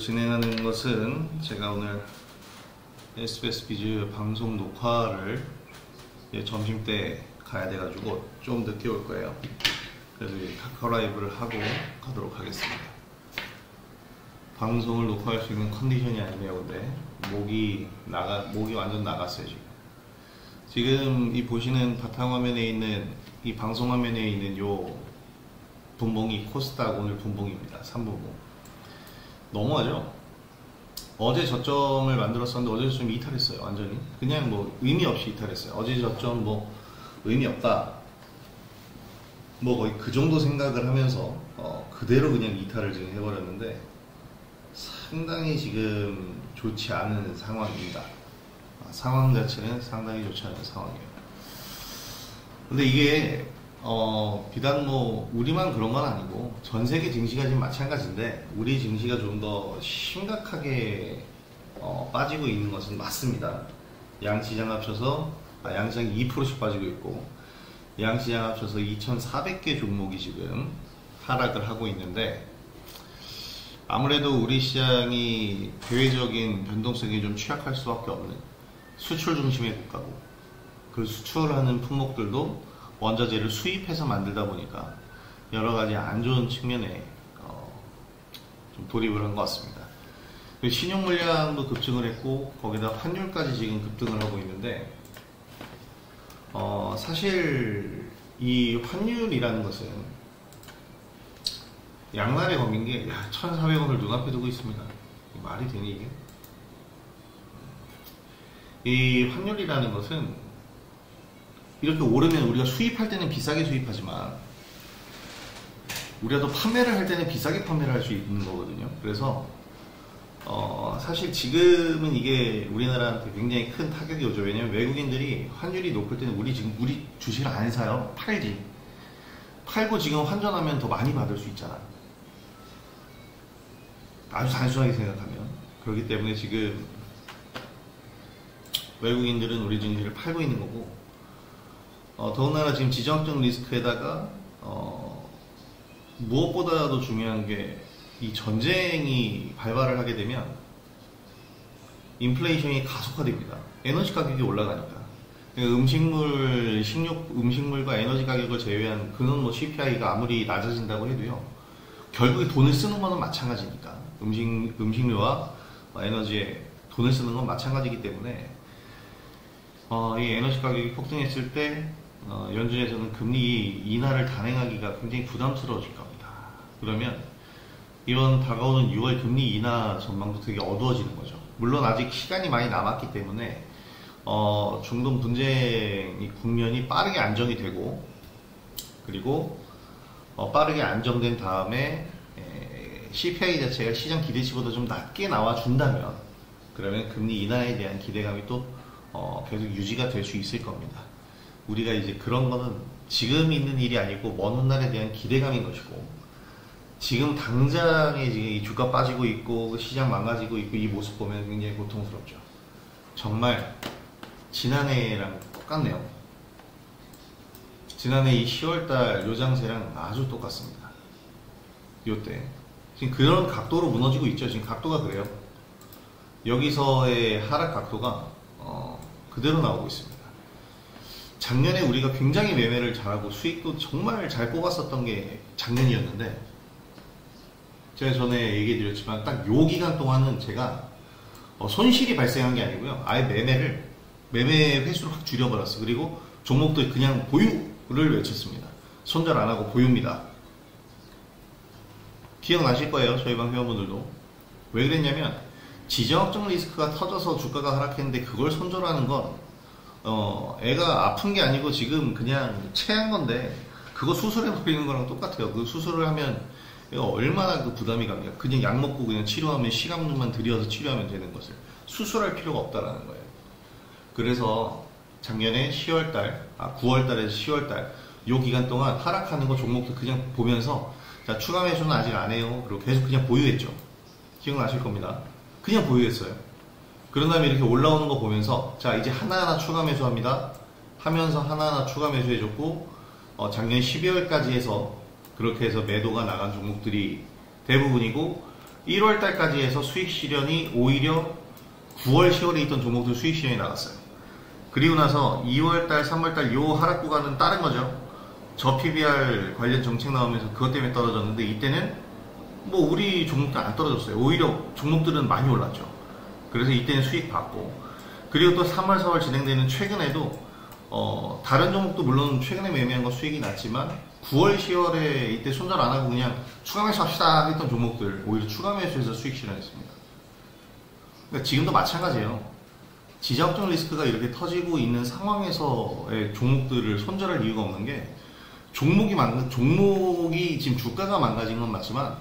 진행하는 것은 제가 오늘 SBS 비즈 방송 녹화를 점심 때 가야 돼가지고 좀 늦게 올 거예요. 그래서 카카오 라이브를 하고 가도록 하겠습니다. 방송을 녹화할 수 있는 컨디션이 아니네요. 근데 목이 완전 나갔어요. 지금 이 보시는 바탕화면에 있는 이 방송 화면에 있는 요 분봉이 코스닥 오늘 분봉입니다. 3분봉. 너무하죠? 어제 저점을 만들었었는데 어제 저점 이탈했어요. 완전히 그냥 뭐 의미 없이 이탈했어요. 어제 저점 뭐 의미 없다 뭐 거의 그 정도 생각을 하면서 그대로 그냥 이탈을 지금 해버렸는데 상당히 지금 좋지 않은 상황입니다. 상황 자체는 상당히 좋지 않은 상황이에요. 근데 이게 비단 뭐 우리만 그런 건 아니고 전 세계 증시가 지금 마찬가지인데 우리 증시가 좀 더 심각하게 빠지고 있는 것은 맞습니다. 양시장 합쳐서 양시장 2%씩 빠지고 있고 양시장 합쳐서 2,400개 종목이 지금 하락을 하고 있는데 아무래도 우리 시장이 대외적인 변동성이 좀 취약할 수밖에 없는 수출 중심의 국가고 그 수출하는 품목들도 원자재를 수입해서 만들다 보니까 여러가지 안 좋은 측면에 좀 돌입을 한 것 같습니다. 신용 물량도 급증을 했고 거기다 환율까지 지금 급등을 하고 있는데 사실 이 환율이라는 것은 양날의 검인 게 1,400원을 눈앞에 두고 있습니다. 말이 되니 이게? 이 환율이라는 것은 이렇게 오르면 우리가 수입할 때는 비싸게 수입하지만 우리가 또 판매를 할 때는 비싸게 판매를 할 수 있는 거거든요. 그래서 사실 지금은 이게 우리나라한테 굉장히 큰 타격이 오죠. 왜냐면 외국인들이 환율이 높을 때는 우리 주식을 안 사요. 팔고 지금 환전하면 더 많이 받을 수 있잖아. 아주 단순하게 생각하면. 그렇기 때문에 지금 외국인들은 우리 증시를 팔고 있는 거고 더군다나 지금 지정학적 리스크에다가 무엇보다도 중요한 게 이 전쟁이 발발을 하게 되면 인플레이션이 가속화됩니다. 에너지 가격이 올라가니까. 그러니까 음식물과 에너지 가격을 제외한 그는 뭐 CPI가 아무리 낮아진다고 해도요. 결국에 돈을 쓰는 거는 마찬가지니까. 음식료와 에너지에 돈을 쓰는 건 마찬가지이기 때문에 이 에너지 가격이 폭등했을 때 연준에서는 금리 인하를 단행하기가 굉장히 부담스러워질 겁니다. 그러면 이번 다가오는 6월 금리 인하 전망도 되게 어두워지는 거죠. 물론 아직 시간이 많이 남았기 때문에 중동 분쟁 국면이 빠르게 안정이 되고 그리고 빠르게 안정된 다음에 CPI 자체가 시장 기대치보다 좀 낮게 나와준다면 그러면 금리 인하에 대한 기대감이 또 계속 유지가 될 수 있을 겁니다. 우리가 이제 그런 거는 지금 있는 일이 아니고 먼 훗날에 대한 기대감인 것이고 지금 당장에 지금 이 주가 빠지고 있고 시장 망가지고 있고 이 모습 보면 굉장히 고통스럽죠. 정말 지난해랑 똑같네요. 지난해 이 10월달 요 장세랑 아주 똑같습니다. 요때 지금 그런 각도로 무너지고 있죠. 지금 각도가 그래요. 여기서의 하락 각도가 그대로 나오고 있습니다. 작년에 우리가 굉장히 매매를 잘하고 수익도 정말 잘 뽑았었던 게 작년이었는데 제가 전에 얘기 드렸지만 딱 요 기간 동안은 제가 손실이 발생한 게 아니고요. 아예 매매 횟수를 확 줄여버렸어. 그리고 종목도 그냥 보유를 외쳤습니다. 손절 안 하고 보유입니다. 기억나실 거예요. 저희 방 회원분들도. 왜 그랬냐면 지정학적 리스크가 터져서 주가가 하락했는데 그걸 손절하는 건 애가 아픈 게 아니고 지금 그냥 체한 건데 그거 수술해버리는 거랑 똑같아요. 그 수술을 하면 얼마나 그 부담이 갑니까? 그냥 약 먹고 그냥 치료하면 시간만 들여서 치료하면 되는 것을 수술할 필요가 없다라는 거예요. 그래서 작년에 9월달에서 10월달 요 기간 동안 하락하는 거 종목도 그냥 보면서 자 추가 매수는 아직 안 해요. 그리고 계속 그냥 보유했죠. 기억나실 겁니다. 그냥 보유했어요. 그런 다음에 이렇게 올라오는 거 보면서 자 이제 하나하나 추가 매수합니다 하면서 하나하나 추가 매수해줬고 작년 12월까지 해서 그렇게 해서 매도가 나간 종목들이 대부분이고 1월 달까지 해서 수익 실현이 오히려 9월, 10월에 있던 종목들 수익 실현이 나갔어요. 그리고 나서 2월 달, 3월 달 요 하락 구간은 다른 거죠. 저 PBR 관련 정책 나오면서 그것 때문에 떨어졌는데 이때는 뭐 우리 종목들 안 떨어졌어요. 오히려 종목들은 많이 올랐죠. 그래서 이때는 수익 받고, 그리고 또 3월, 4월 진행되는 최근에도 다른 종목도 물론 최근에 매매한 거 수익이 났지만 9월, 10월에 이때 손절 안 하고 그냥 추가 매수합시다 했던 종목들 오히려 추가 매수해서 수익 실현했습니다. 그러니까 지금도 마찬가지예요. 지정적 리스크가 이렇게 터지고 있는 상황에서의 종목들을 손절할 이유가 없는 게 종목이 지금 주가가 망가진 건 맞지만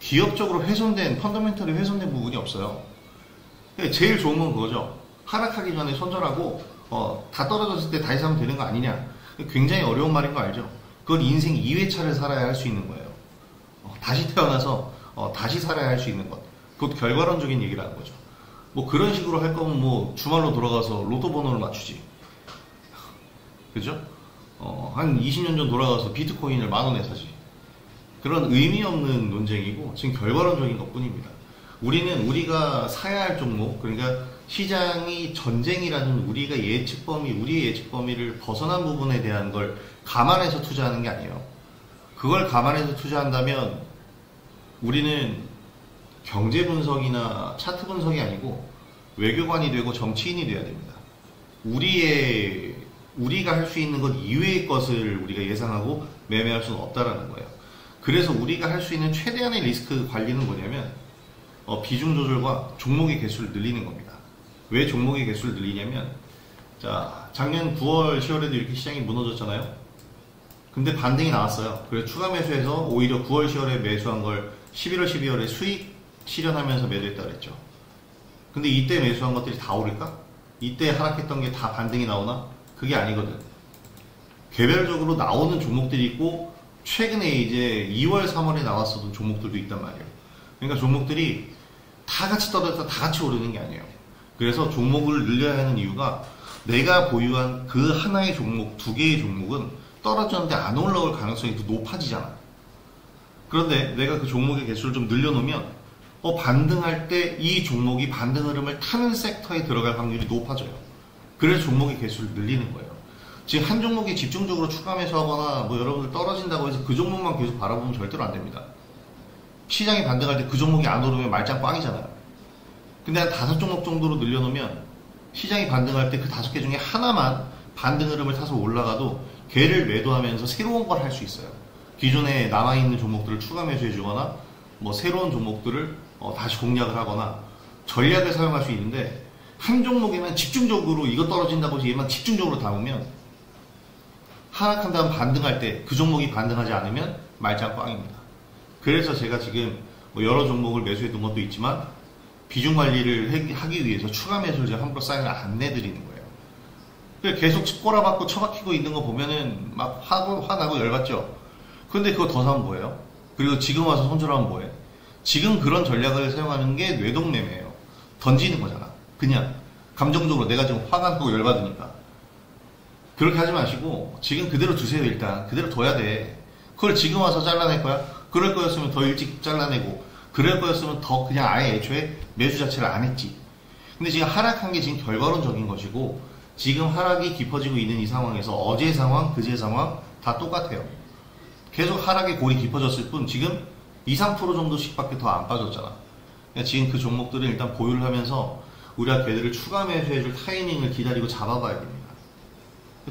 기업적으로 훼손된, 펀더멘털이 훼손된 부분이 없어요. 제일 좋은 건 그거죠. 하락하기 전에 손절하고 다 떨어졌을 때 다시 사면 되는 거 아니냐. 굉장히 어려운 말인 거 알죠. 그건 인생 2회차를 살아야 할 수 있는 거예요. 다시 태어나서 다시 살아야 할 수 있는 것. 그것도 결과론적인 얘기라는 거죠. 뭐 그런 식으로 할 거면 뭐 주말로 돌아가서 로또 번호를 맞추지. 그죠? 한 20년 전 돌아가서 비트코인을 10,000원에 사지. 그런 의미 없는 논쟁이고 지금 결과론적인 것 뿐입니다. 우리가 사야 할 종목, 그러니까 시장이 전쟁이라는 우리의 예측 범위를 벗어난 부분에 대한 걸 감안해서 투자하는 게 아니에요. 그걸 감안해서 투자한다면 우리는 경제 분석이나 차트 분석이 아니고 외교관이 되고 정치인이 돼야 됩니다. 우리가 할 수 있는 것 이외의 것을 우리가 예상하고 매매할 수는 없다라는 거예요. 그래서 우리가 할 수 있는 최대한의 리스크 관리는 뭐냐면 비중 조절과 종목의 개수를 늘리는 겁니다. 왜 종목의 개수를 늘리냐면, 자, 작년 9월, 10월에도 이렇게 시장이 무너졌잖아요. 근데 반등이 나왔어요. 그래서 추가 매수해서 오히려 9월, 10월에 매수한 걸 11월, 12월에 수익 실현하면서 매도했다 그랬죠. 근데 이때 매수한 것들이 다 오를까? 이때 하락했던 게 다 반등이 나오나? 그게 아니거든. 개별적으로 나오는 종목들이 있고 최근에 이제 2월, 3월에 나왔었던 종목들도 있단 말이에요. 그러니까 종목들이 다 같이 떨어졌다 다 같이 오르는 게 아니에요. 그래서 종목을 늘려야 하는 이유가 내가 보유한 그 하나의 종목, 두 개의 종목은 떨어졌는데 안 올라올 가능성이 더 높아지잖아. 그런데 내가 그 종목의 개수를 좀 늘려놓으면 반등할 때 이 종목이 반등 흐름을 타는 섹터에 들어갈 확률이 높아져요. 그래서 종목의 개수를 늘리는 거예요. 지금 한 종목에 집중적으로 추가 매수하거나 뭐 여러분들 떨어진다고 해서 그 종목만 계속 바라보면 절대로 안 됩니다. 시장이 반등할 때 그 종목이 안 오르면 말짱 꽝이잖아요. 근데 한 5종목 정도로 늘려놓으면 시장이 반등할 때 그 5개 중에 하나만 반등 흐름을 타서 올라가도 걔를 매도하면서 새로운 걸 할 수 있어요. 기존에 남아있는 종목들을 추가 매수해주거나 뭐 새로운 종목들을 다시 공략을 하거나 전략을 사용할 수 있는데, 한 종목에만 집중적으로 이거 떨어진다고 해서 얘만 집중적으로 담으면 하락한 다음 반등할 때 그 종목이 반등하지 않으면 말짱 꽝입니다. 그래서 제가 지금 뭐 여러 종목을 매수해 둔 것도 있지만 비중 관리를 하기 위해서 추가 매수를 제가 함부로 사인을 안 내드리는 거예요. 계속 꼬라박고 처박히고 있는 거 보면은 막 화나고 열받죠. 근데 그거 더 사면 뭐예요? 그리고 지금 와서 손절하면 뭐해? 지금 그런 전략을 사용하는 게 뇌동매매예요. 던지는 거잖아. 그냥 감정적으로 내가 지금 화가 나고 열받으니까. 그렇게 하지 마시고 지금 그대로 두세요. 일단 그대로 둬야 돼. 그걸 지금 와서 잘라낼 거야? 그럴 거였으면 더 일찍 잘라내고, 그럴 거였으면 더 그냥 아예 애초에 매수 자체를 안 했지. 근데 지금 하락한 게 지금 결과론적인 것이고, 지금 하락이 깊어지고 있는 이 상황에서 어제 상황, 그제 상황 다 똑같아요. 계속 하락의 골이 깊어졌을 뿐 지금 2, 3% 정도씩밖에 더 안 빠졌잖아. 그러니까 지금 그 종목들을 일단 보유를 하면서 우리가 걔들을 추가 매수해줄 타이밍을 기다리고 잡아봐야 됩니다.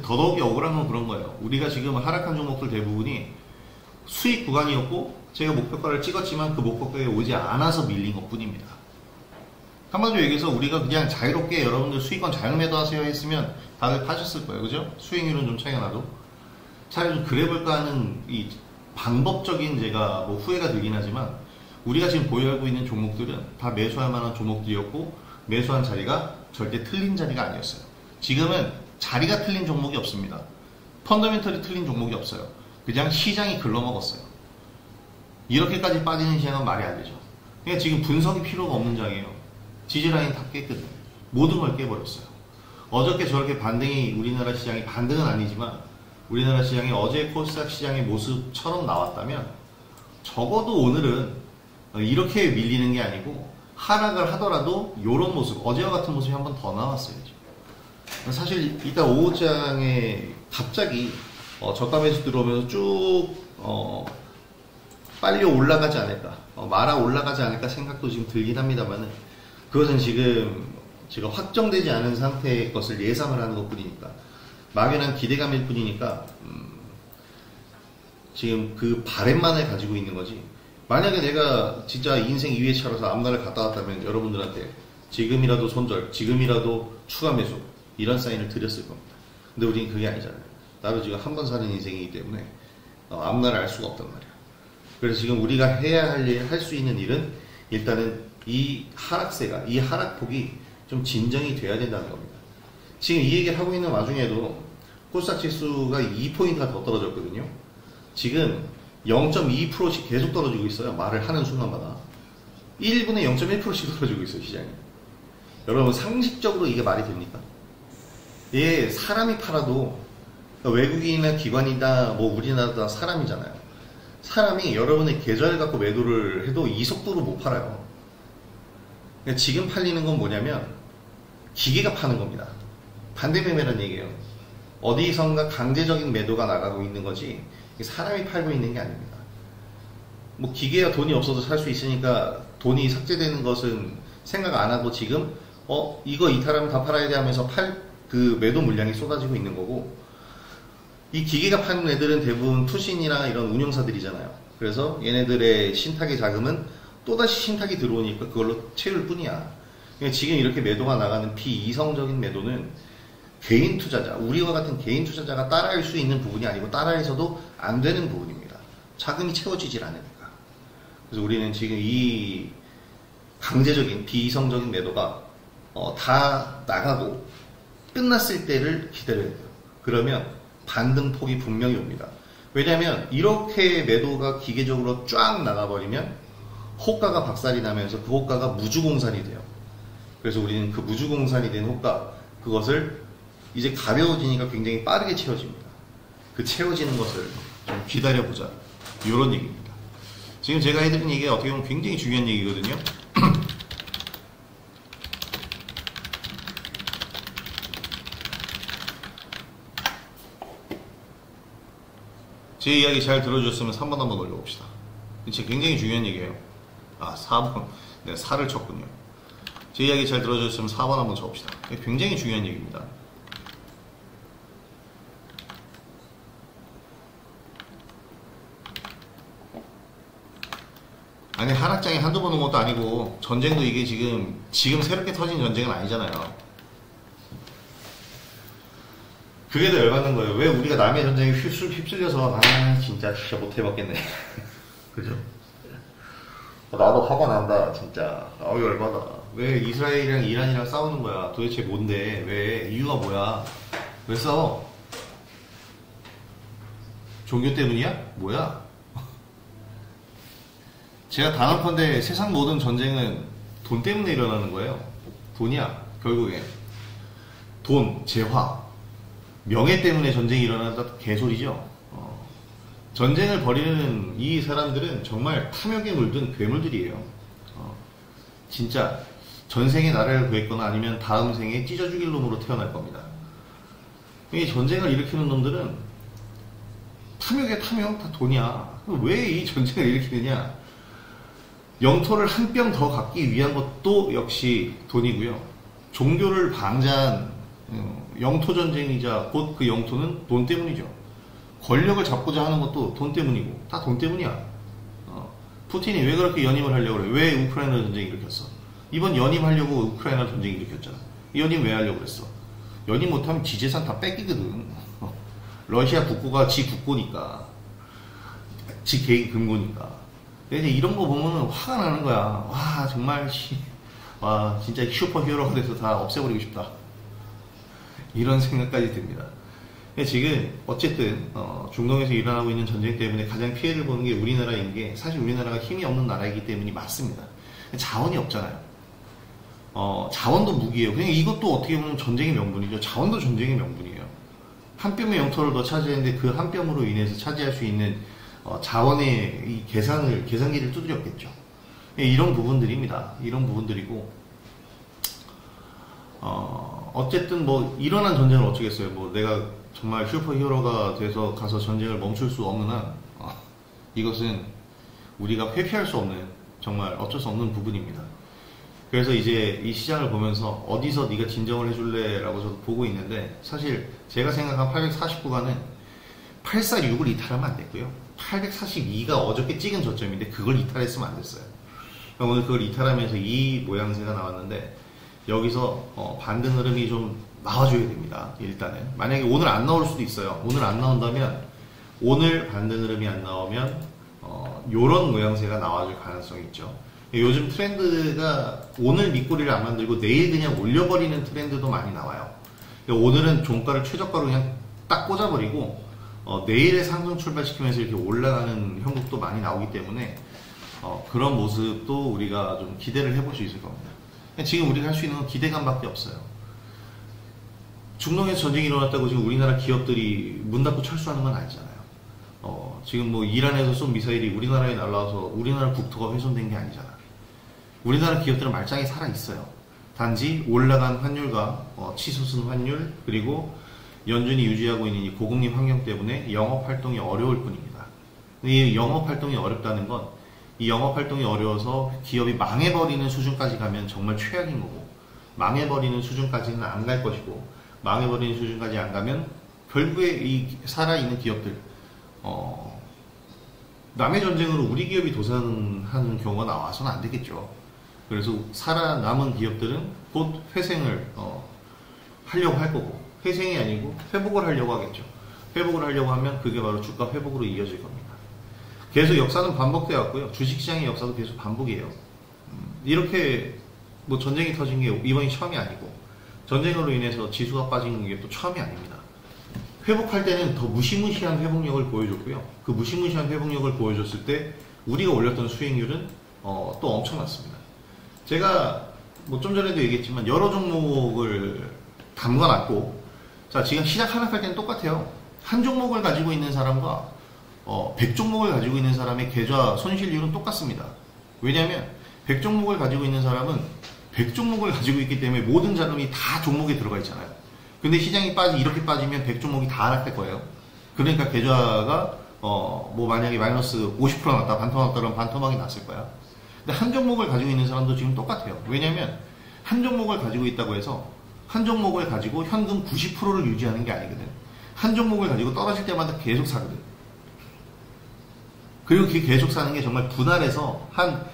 더더욱이 억울한 건 그런 거예요. 우리가 지금 하락한 종목들 대부분이 수익 구간이었고 제가 목표가를 찍었지만 그 목표가에 오지 않아서 밀린 것 뿐입니다. 한마디로 얘기해서 우리가 그냥 자유롭게 여러분들 수익권 자유매도 하세요 했으면 다들 파셨을 거예요. 그죠? 수익률은 좀 차이가 나도. 차라리 좀 그래볼까 하는 이 방법적인 제가 뭐 후회가 들긴 하지만, 우리가 지금 보유하고 있는 종목들은 다 매수할 만한 종목들이었고 매수한 자리가 절대 틀린 자리가 아니었어요. 지금은 자리가 틀린 종목이 없습니다. 펀더멘털이 틀린 종목이 없어요. 그냥 시장이 글러먹었어요. 이렇게까지 빠지는 시장은 말이 안 되죠. 그러니까 지금 분석이 필요가 없는 장이에요. 지지라인 다 깼거든요. 모든 걸 깨버렸어요. 어저께 저렇게 반등이, 우리나라 시장이 반등은 아니지만 우리나라 시장이 어제 코스닥 시장의 모습처럼 나왔다면 적어도 오늘은 이렇게 밀리는 게 아니고 하락을 하더라도 이런 모습, 어제와 같은 모습이 한 번 더 나왔어요. 지금. 사실 이따 오후장에 갑자기 저가 매수 들어오면서 쭉 빨리 올라가지 않을까, 말아 올라가지 않을까 생각도 지금 들긴 합니다만은, 그것은 지금 제가 확정되지 않은 상태의 것을 예상을 하는 것 뿐이니까, 막연한 기대감일 뿐이니까 지금 그 바램만을 가지고 있는 거지. 만약에 내가 진짜 인생 2회차라서 앞날을 갔다 왔다면 여러분들한테 지금이라도 손절, 지금이라도 추가 매수, 이런 사인을 드렸을 겁니다. 근데 우리는 그게 아니잖아요. 나도 지금 한 번 사는 인생이기 때문에 앞날을 알 수가 없단 말이야. 그래서 지금 우리가 해야 할 일, 할 수 있는 일은 일단은 이 하락세가, 이 하락폭이 좀 진정이 돼야 된다는 겁니다. 지금 이 얘기를 하고 있는 와중에도 코스닥 지수가 2포인트가 더 떨어졌거든요. 지금 0.2%씩 계속 떨어지고 있어요. 말을 하는 순간마다 1분에 0.1%씩 떨어지고 있어요, 시장이. 여러분, 상식적으로 이게 말이 됩니까? 예, 사람이 팔아도, 그러니까 외국인이나 기관이나 뭐 우리나라도 사람이잖아요. 사람이 여러분의 계좌를 갖고 매도를 해도 이 속도로 못 팔아요. 그러니까 지금 팔리는 건 뭐냐면 기계가 파는 겁니다. 반대 매매라는 얘기예요. 어디선가 강제적인 매도가 나가고 있는 거지 사람이 팔고 있는 게 아닙니다. 뭐 기계가 돈이 없어도 살 수 있으니까 돈이 삭제되는 것은 생각 안 하고 지금 이거 이탈하면 다 팔아야 돼 하면서 그 매도 물량이 쏟아지고 있는 거고, 이 기계가 파는 애들은 대부분 투신이나 이런 운용사들이잖아요. 그래서 얘네들의 신탁의 자금은 또다시 신탁이 들어오니까 그걸로 채울 뿐이야. 그러니까 지금 이렇게 매도가 나가는 비이성적인 매도는 개인 투자자, 우리와 같은 개인 투자자가 따라할 수 있는 부분이 아니고 따라해서도 안 되는 부분입니다. 자금이 채워지질 않으니까. 그래서 우리는 지금 이 강제적인 비이성적인 매도가 다 나가고 끝났을 때를 기다려야 돼요. 그러면 반등폭이 분명히 옵니다. 왜냐하면 이렇게 매도가 기계적으로 쫙 나가버리면 호가가 박살이 나면서 그 호가가 무주공산이 돼요. 그래서 우리는 그 무주공산이 된 호가, 그것을 이제 가벼워지니까 굉장히 빠르게 채워집니다. 그 채워지는 것을 좀 기다려보자, 이런 얘기입니다. 지금 제가 해드린 얘기가 어떻게 보면 굉장히 중요한 얘기거든요. 제 이야기 잘 들어주셨으면 3번 한번 올려봅시다. 진짜 굉장히 중요한 얘기예요. 4번. 내가 4를 쳤군요. 제 이야기 잘 들어주셨으면 4번 한번 쳐봅시다. 굉장히 중요한 얘기입니다. 아니, 하락장이 한두 번 온 것도 아니고, 전쟁도 이게 지금 새롭게 터진 전쟁은 아니잖아요. 그게 더 열받는 거예요. 왜 우리가 남의 전쟁에 휩쓸려서 진짜 못 해봤겠네. 그죠? 나도 화가 난다, 진짜. 열받아. 왜 이스라엘이랑 이란이랑 싸우는 거야? 도대체 뭔데? 왜? 이유가 뭐야? 왜 싸워? 종교 때문이야? 뭐야? 제가 단언컨대 세상 모든 전쟁은 돈 때문에 일어나는 거예요. 돈이야, 결국에. 돈, 재화, 명예 때문에 전쟁이 일어난다, 개소리죠. 전쟁을 벌이는 이 사람들은 정말 탐욕에 물든 괴물들이에요. 진짜 전생에 나라를 구했거나 아니면 다음 생에 찢어 죽일 놈으로 태어날 겁니다. 이 전쟁을 일으키는 놈들은 탐욕에 탐욕, 다 돈이야. 왜 이 전쟁을 일으키느냐? 영토를 한 뼘 더 갖기 위한 것도 역시 돈이고요. 종교를 방자한 영토 전쟁이자 곧 그 영토는 돈 때문이죠. 권력을 잡고자 하는 것도 돈 때문이고, 다 돈 때문이야. 푸틴이 왜 그렇게 연임을 하려고 그래? 왜 우크라이나 전쟁 일으켰어? 이번 연임하려고 우크라이나 전쟁 일으켰잖아. 연임 왜 하려고 그랬어? 연임 못하면 지 재산 다 뺏기거든. 러시아 국고가 지 국고니까, 지 개인 금고니까. 근데 이런 거 보면 화가 나는 거야. 와, 정말 와, 진짜 슈퍼 히어로가 돼서 다 없애버리고 싶다, 이런 생각까지 듭니다. 지금 어쨌든 중동에서 일어나고 있는 전쟁 때문에 가장 피해를 보는 게 우리나라인 게, 사실 우리나라가 힘이 없는 나라이기 때문이 맞습니다. 자원이 없잖아요. 자원도 무기예요. 그냥 이것도 어떻게 보면 전쟁의 명분이죠. 자원도 전쟁의 명분이에요. 한 뼘의 영토를 더 차지했는데 그 한 뼘으로 인해서 차지할 수 있는 자원의 이 계산기를 두드렸겠죠. 이런 부분들입니다. 이런 부분들이고, 어쨌든 뭐 일어난 전쟁을 어쩌겠어요. 뭐 내가 정말 슈퍼히어로가 돼서 가서 전쟁을 멈출 수 없는 한 이것은 우리가 회피할 수 없는, 정말 어쩔 수 없는 부분입니다. 그래서 이제 이 시장을 보면서 어디서 네가 진정을 해줄래 라고 저도 보고 있는데, 사실 제가 생각한 849가는 846을 이탈하면 안 됐고요, 842가 어저께 찍은 저점인데 그걸 이탈했으면 안 됐어요. 오늘 그걸 이탈하면서 이 모양새가 나왔는데, 여기서 반등 흐름이 좀 나와줘야 됩니다. 일단은 만약에 오늘 안 나올 수도 있어요. 오늘 안 나온다면, 오늘 반등 흐름이 안 나오면 요런 모양새가 나와줄 가능성이 있죠. 요즘 트렌드가 오늘 밑꼬리를 안 만들고 내일 그냥 올려버리는 트렌드도 많이 나와요. 오늘은 종가를 최저가로 그냥 딱 꽂아버리고 내일의 상승 출발시키면서 이렇게 올라가는 형국도 많이 나오기 때문에 그런 모습도 우리가 좀 기대를 해볼 수 있을 겁니다. 지금 우리가 할 수 있는 건 기대감밖에 없어요. 중동에서 전쟁이 일어났다고 지금 우리나라 기업들이 문 닫고 철수하는 건 아니잖아요. 지금 뭐 이란에서 쏜 미사일이 우리나라에 날라와서 우리나라 국토가 훼손된 게 아니잖아. 우리나라 기업들은 말짱히 살아있어요. 단지 올라간 환율과 치솟은 환율, 그리고 연준이 유지하고 있는 이 고금리 환경 때문에 영업활동이 어려울 뿐입니다. 이 영업활동이 어렵다는 건, 이 영업활동이 어려워서 기업이 망해버리는 수준까지 가면 정말 최악인 거고, 망해버리는 수준까지는 안 갈 것이고, 망해버리는 수준까지 안 가면 결국에 이 살아있는 기업들, 남의 전쟁으로 우리 기업이 도산하는 경우가 나와서는 안 되겠죠. 그래서 살아남은 기업들은 곧 회생을 하려고 할 거고, 회생이 아니고 회복을 하려고 하겠죠. 회복을 하려고 하면 그게 바로 주가 회복으로 이어질 겁니다. 계속 역사는 반복되어 왔고요. 주식시장의 역사도 계속 반복이에요. 이렇게 뭐 전쟁이 터진 게 이번이 처음이 아니고, 전쟁으로 인해서 지수가 빠진 게 또 처음이 아닙니다. 회복할 때는 더 무시무시한 회복력을 보여줬고요. 그 무시무시한 회복력을 보여줬을 때 우리가 올렸던 수익률은 또 엄청났습니다. 제가 뭐 좀 전에도 얘기했지만 여러 종목을 담가놨고, 자, 지금 시작 하락할 때는 똑같아요. 한 종목을 가지고 있는 사람과 100종목을 가지고 있는 사람의 계좌 손실률은 똑같습니다. 왜냐하면 100종목을 가지고 있는 사람은 100종목을 가지고 있기 때문에 모든 자금이 다 종목에 들어가 있잖아요. 근데 시장이 이렇게 빠지면 100종목이 다 하락할 거예요. 그러니까 계좌가 뭐 만약에 마이너스 50% 났다, 반토막 났다 그러면 반토막이 났을 거야. 근데 한 종목을 가지고 있는 사람도 지금 똑같아요. 왜냐면 한 종목을 가지고 있다고 해서 한 종목을 가지고 현금 90%를 유지하는 게 아니거든. 한 종목을 가지고 떨어질 때마다 계속 사거든. 그리고 그게 계속 사는 게 정말 분할해서 한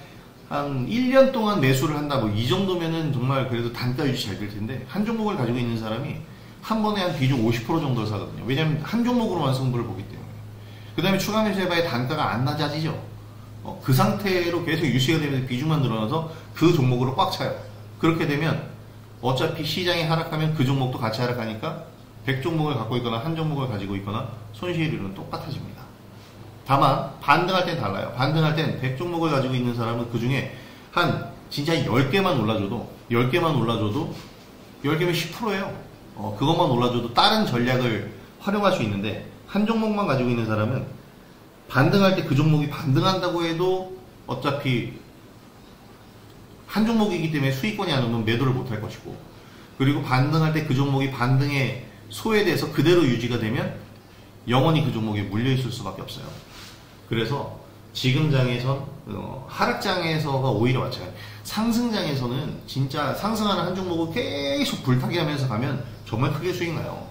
1년 동안 매수를 한다, 뭐 이 정도면은 정말 그래도 단가 유지 잘 될 텐데, 한 종목을 가지고 있는 사람이 한 번에 한 비중 50% 정도를 사거든요. 왜냐면 한 종목으로만 승부를 보기 때문에. 그 다음에 추가 매수해봐야 단가가 안 낮아지죠. 그 상태로 계속 유지가 되면서 비중만 늘어나서 그 종목으로 꽉 차요. 그렇게 되면 어차피 시장이 하락하면 그 종목도 같이 하락하니까 100종목을 갖고 있거나 한 종목을 가지고 있거나 손실률은 똑같아집니다. 다만 반등할 땐 달라요. 반등할 땐 100종목을 가지고 있는 사람은 그 중에 한 진짜 10개만 올라줘도 10개면 10%예요. 그것만 올라줘도 다른 전략을 활용할 수 있는데, 한 종목만 가지고 있는 사람은 반등할 때 그 종목이 반등한다고 해도 어차피 한 종목이기 때문에 수익권이 안 오면 매도를 못 할 것이고, 그리고 반등할 때 그 종목이 반등에 소외돼서 그대로 유지가 되면 영원히 그 종목에 물려있을 수밖에 없어요. 그래서 지금 장에선 하락장에서가 오히려 마찬가지. 상승장에서는 진짜 상승하는 한 종목을 계속 불타게 하면서 가면 정말 크게 수익 나요.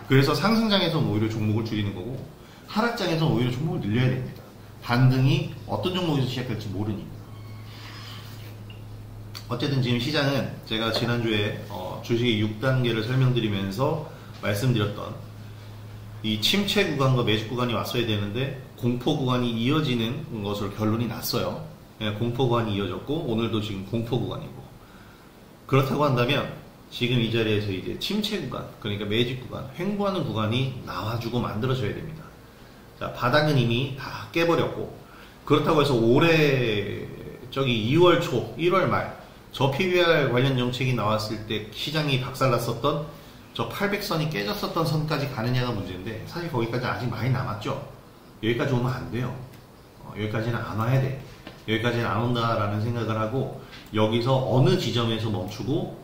그래서 상승장에서는 오히려 종목을 줄이는 거고, 하락장에서는 오히려 종목을 늘려야 됩니다. 반등이 어떤 종목에서 시작할지 모르니까. 어쨌든 지금 시장은 제가 지난주에 주식의 6단계를 설명드리면서 말씀드렸던 이 침체 구간과 매집 구간이 왔어야 되는데 공포 구간이 이어지는 것으로 결론이 났어요. 공포 구간이 이어졌고, 오늘도 지금 공포 구간이고, 그렇다고 한다면 지금 이 자리에서 이제 침체 구간, 그러니까 매집 구간, 횡보하는 구간이 나와주고 만들어져야 됩니다. 자, 바닥은 이미 다 깨버렸고, 그렇다고 해서 올해 2월 초, 1월 말 저 PBR 관련 정책이 나왔을 때 시장이 박살났었던 저 800선이 깨졌었던 선까지 가느냐가 문제인데, 사실 거기까지 아직 많이 남았죠. 여기까지 오면 안 돼요. 여기까지는 안 와야 돼. 여기까지는 안 온다라는 생각을 하고 여기서 어느 지점에서 멈추고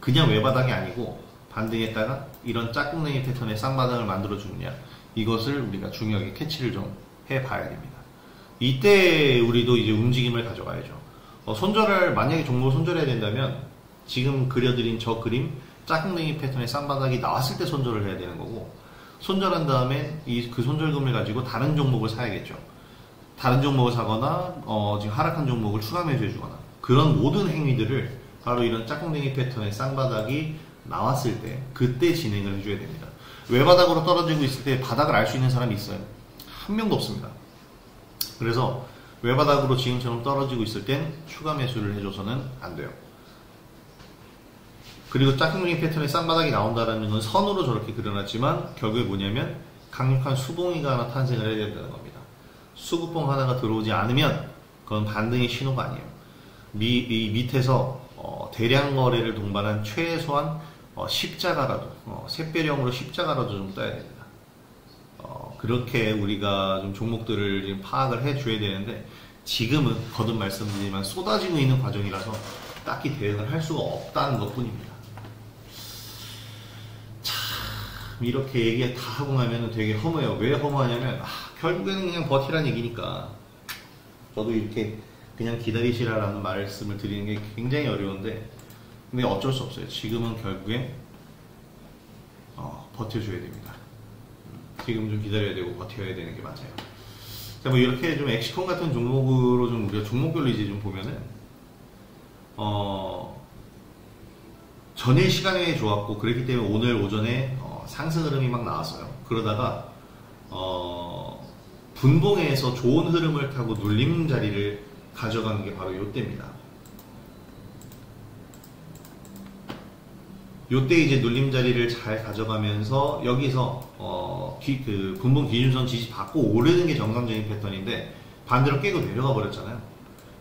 그냥 외바닥이 아니고 반등했다가 이런 짝꿍냉이 패턴의 쌍바닥을 만들어 주느냐, 이것을 우리가 중요하게 캐치를 좀 해봐야 됩니다. 이때 우리도 이제 움직임을 가져가야죠. 만약에 종목을 손절해야 된다면 지금 그려드린 저 그림 짝꿍냉이 패턴의 쌍바닥이 나왔을 때 손절을 해야 되는 거고, 손절한 다음에 그 손절금을 가지고 다른 종목을 사야겠죠. 다른 종목을 사거나 지금 하락한 종목을 추가 매수해 주거나, 그런 모든 행위들을 바로 이런 짝꿍댕이 패턴의 쌍바닥이 나왔을 때 그때 진행을 해줘야 됩니다. 외바닥으로 떨어지고 있을 때 바닥을 알 수 있는 사람이 있어요? 한 명도 없습니다. 그래서 외바닥으로 지금처럼 떨어지고 있을 땐 추가 매수를 해줘서는 안 돼요. 그리고 짝꿍댕이 패턴의 쌍바닥이 나온다는 건 선으로 저렇게 그려놨지만 결국에 뭐냐면 강력한 수봉이가 하나 탄생을 해야 된다는 겁니다. 수급봉 하나가 들어오지 않으면 그건 반등의 신호가 아니에요. 이 밑에서 대량 거래를 동반한 최소한 십자가라도, 샛별형으로 십자가라도 좀 떠야 됩니다. 그렇게 우리가 좀 종목들을 지금 파악을 해줘야 되는데, 지금은 거듭 말씀드리지만 쏟아지고 있는 과정이라서 딱히 대응을 할 수가 없다는 것 뿐입니다. 참, 이렇게 얘기 다 하고 나면 되게 허무해요. 왜 허무하냐면, 결국에는 그냥 버티란 얘기니까. 저도 이렇게 그냥 기다리시라라는 말씀을 드리는 게 굉장히 어려운데, 근데 어쩔 수 없어요. 지금은 결국에 버텨줘야 됩니다. 지금 좀 기다려야 되고 버텨야 되는 게 맞아요. 자, 뭐 이렇게 좀 엑시콘 같은 종목으로 좀 우리가 종목별로 이제 좀 보면은 전일 시간에 좋았고, 그렇기 때문에 오늘 오전에 상승 흐름이 막 나왔어요. 그러다가 분봉에서 좋은 흐름을 타고 눌림 자리를 가져가는 게 바로 요때입니다. 요때 이제 눌림 자리를 잘 가져가면서 여기서 그 분봉 기준선 지지 받고 오르는 게 정상적인 패턴인데 반대로 깨고 내려가 버렸잖아요.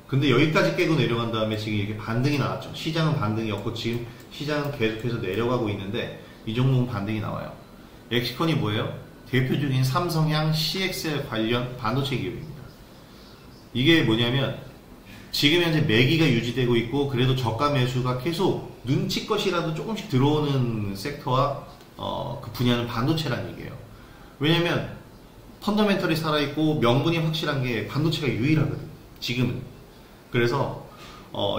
근데 여기까지 깨고 내려간 다음에 지금 이렇게 반등이 나왔죠. 시장은 반등이었고 지금 시장은 계속해서 내려가고 있는데 이 종목은 반등이 나와요. 엑시콘이 뭐예요? 대표적인 삼성향 CXL 관련 반도체 기업입니다. 이게 뭐냐면 지금 현재 매기가 유지되고 있고 그래도 저가 매수가 계속 눈치껏이라도 조금씩 들어오는 섹터와 그 분야는 반도체란 얘기예요. 왜냐면 펀더멘털이 살아있고 명분이 확실한 게 반도체가 유일하거든 지금은. 그래서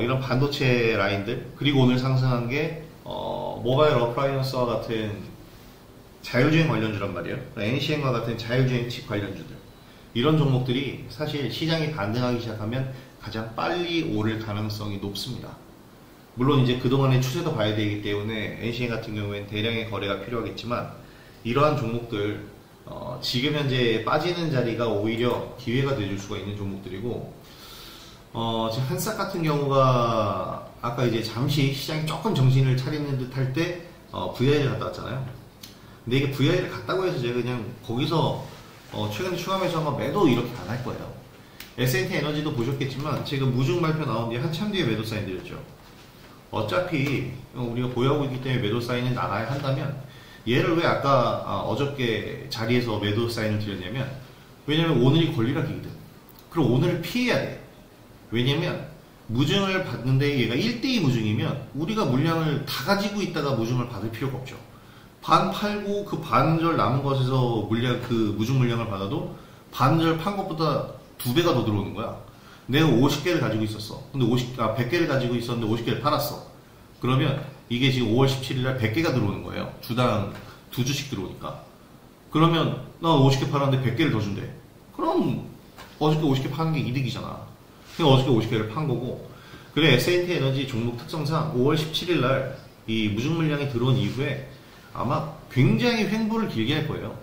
이런 반도체 라인들, 그리고 오늘 상승한 게 모바일 어플라이언스와 같은 자율주행 관련주란 말이에요. NCM과 같은 자율주행 칩 관련주들, 이런 종목들이 사실 시장이 반등하기 시작하면 가장 빨리 오를 가능성이 높습니다. 물론 이제 그동안의 추세도 봐야 되기 때문에 NCM 같은 경우에는 대량의 거래가 필요하겠지만, 이러한 종목들 지금 현재 빠지는 자리가 오히려 기회가 되줄 수가 있는 종목들이고, 지금 한싹 같은 경우가 아까 이제 잠시 시장이 조금 정신을 차리는 듯 할 때 VI를 갔다 왔잖아요. 근데 이게 VI를 갔다고 해서 제가 그냥 거기서 최근에 추가 매수 한번 매도 이렇게 안 할 거예요. S&T 에너지도 보셨겠지만 제가 무중 발표 나온 뒤에 한참 뒤에 매도 사인 드렸죠. 어차피 우리가 보유하고 있기 때문에 매도 사인을 나가야 한다면, 얘를 왜 아까 어저께 자리에서 매도 사인을 드렸냐면, 왜냐면 오늘이 권리락이거든. 그럼 오늘을 피해야 돼. 왜냐면 무증을 받는데 얘가 1대2 무증이면 우리가 물량을 다 가지고 있다가 무증을 받을 필요가 없죠. 반 팔고 그 반절 남은 것에서 그 무증 물량을 받아도 반절 판 것보다 2배가 더 들어오는 거야. 내가 50개를 가지고 있었어. 근데 100개를 가지고 있었는데 50개를 팔았어. 그러면 이게 지금 5월 17일 날 100개가 들어오는 거예요. 주당 2주씩 들어오니까. 그러면 나 50개 팔았는데 100개를 더 준대. 그럼 어저께 50개 파는 게 이득이잖아. 그냥 어저께 50개를 판 거고. 그래, S&T 에너지 종목 특성상 5월 17일 날 이 무증 물량이 들어온 이후에 아마 굉장히 횡보를 길게 할 거예요.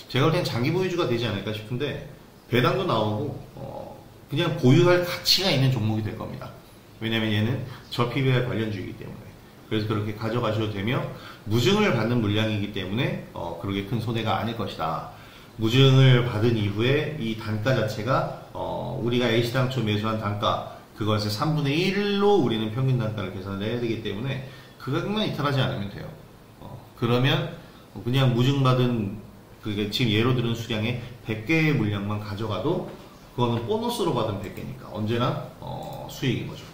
제가 볼 땐 장기 보유주가 되지 않을까 싶은데, 배당도 나오고 그냥 보유할 가치가 있는 종목이 될 겁니다. 왜냐면 얘는 저PBR 관련주이기 때문에. 그래서 그렇게 가져가셔도 되며, 무증을 받는 물량이기 때문에 그렇게 큰 손해가 아닐 것이다. 무증을 받은 이후에 이 단가 자체가 우리가 A시당초 매수한 단가, 그것의 3분의 1로 우리는 평균 단가를 계산을 해야 되기 때문에 그 가격만 이탈하지 않으면 돼요. 그러면 그냥 무증 받은, 그게 지금 예로 들은 수량의 100개의 물량만 가져가도 그거는 보너스로 받은 100개니까 언제나 수익인 거죠.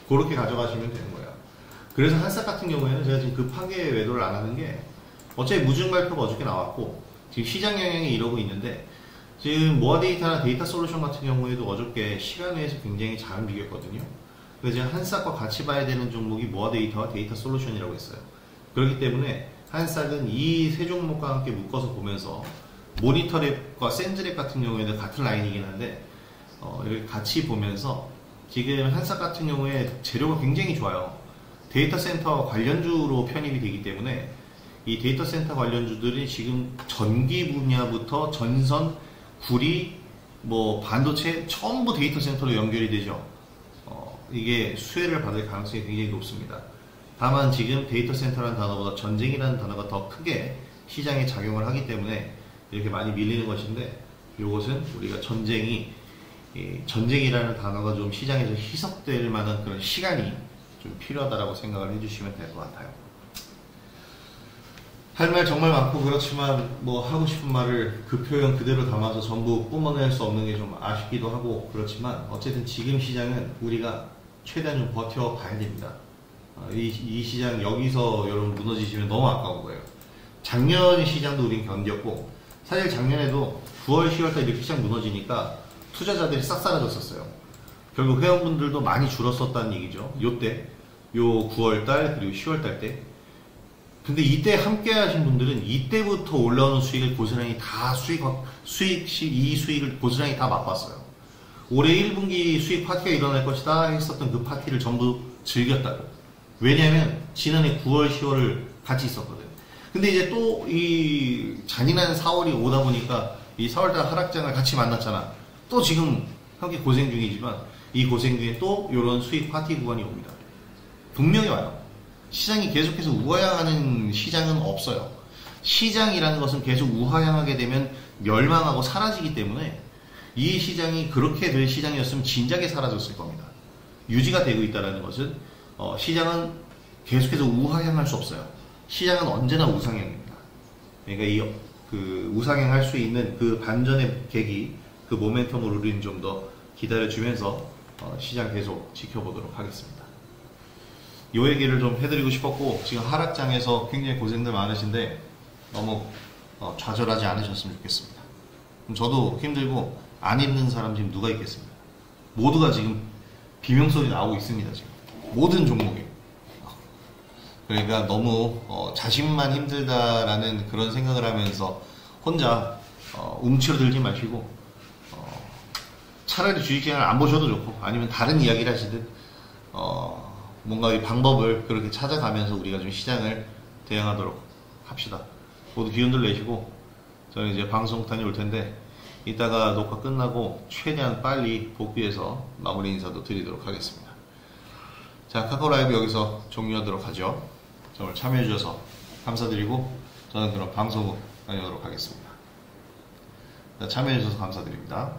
그렇게 가져가시면 되는 거예요. 그래서 한싹 같은 경우에는 제가 지금 급하게 매도를 안 하는 게 어차피 무증 발표가 어저께 나왔고 지금 시장 영향이 이러고 있는데 지금 모아데이터나 데이터 솔루션 같은 경우에도 어저께 시간 외에서 굉장히 잘 움직였거든요. 그래서 제가 한싹과 같이 봐야 되는 종목이 모아데이터와 데이터 솔루션이라고 했어요. 그렇기 때문에 한싹은 이 세 종목과 함께 묶어서 보면서 모니터랩과 샌즈랩 같은 경우에는 같은 라인이긴 한데 이렇게 같이 보면서 지금 한싹 같은 경우에 재료가 굉장히 좋아요. 데이터 센터 관련주로 편입이 되기 때문에 이 데이터 센터 관련주들이 지금 전기 분야부터 전선, 구리, 뭐 반도체 전부 데이터 센터로 연결이 되죠. 이게 수혜를 받을 가능성이 굉장히 높습니다. 다만 지금 데이터 센터라는 단어보다 전쟁이라는 단어가 더 크게 시장에 작용을 하기 때문에 이렇게 많이 밀리는 것인데 이것은 우리가 전쟁이라는 단어가 좀 시장에서 희석될 만한 그런 시간이 좀 필요하다라고 생각을 해주시면 될 것 같아요. 할 말 정말 많고 그렇지만 뭐 하고 싶은 말을 그 표현 그대로 담아서 전부 뿜어낼 수 없는 게 좀 아쉽기도 하고 그렇지만 어쨌든 지금 시장은 우리가 최대한 좀 버텨봐야 됩니다. 이 시장 여기서 여러분 무너지시면 너무 아까운 거예요. 작년 시장도 우린 견뎠고 사실 작년에도 9월 10월달 이렇게 시장 무너지니까 투자자들이 싹 사라졌었어요. 결국 회원분들도 많이 줄었었다는 얘기죠. 요때 요 9월달 그리고 10월달 때. 근데 이때 함께 하신 분들은 이때부터 올라오는 수익을 고스란히 다 이 수익을 고스란히 다 맛봤어요. 올해 1분기 수익 파티가 일어날 것이다 했었던 그 파티를 전부 즐겼다고. 왜냐면 지난해 9월 10월을 같이 있었거든. 근데 이제 또 이 잔인한 4월이 오다 보니까 이 4월달 하락장을 같이 만났잖아. 또 지금 함께 고생 중이지만 이 고생 중에 또 이런 수익 파티 구간이 옵니다. 분명히 와요. 시장이 계속해서 우하향하는 시장은 없어요. 시장이라는 것은 계속 우하향하게 되면 멸망하고 사라지기 때문에 이 시장이 그렇게 될 시장이었으면 진작에 사라졌을 겁니다. 유지가 되고 있다는 것은 시장은 계속해서 우하향할 수 없어요. 시장은 언제나 우상향입니다. 그러니까 그 우상향할 수 있는 그 반전의 계기, 그 모멘텀을 우리는 좀 더 기다려주면서 시장 계속 지켜보도록 하겠습니다. 요 얘기를 좀 해드리고 싶었고 지금 하락장에서 굉장히 고생들 많으신데 너무 좌절하지 않으셨으면 좋겠습니다. 그럼 저도 힘들고 안 힘든 사람 지금 누가 있겠습니까? 모두가 지금 비명소리 나오고 있습니다. 지금 모든 종목에. 그러니까 너무 자신만 힘들다라는 그런 생각을 하면서 혼자 움츠러들지 마시고 차라리 주식시장을 안 보셔도 좋고 아니면 다른 이야기를 하시든 뭔가 이 방법을 그렇게 찾아가면서 우리가 좀 시장을 대응하도록 합시다. 모두 기운들 내시고 저는 이제 방송탄이 올 텐데 이따가 녹화 끝나고 최대한 빨리 복귀해서 마무리 인사도 드리도록 하겠습니다. 자, 카카오 라이브 여기서 종료하도록 하죠. 오늘 참여해주셔서 감사드리고 저는 그럼 방송으로 다녀오도록 하겠습니다. 자, 참여해주셔서 감사드립니다.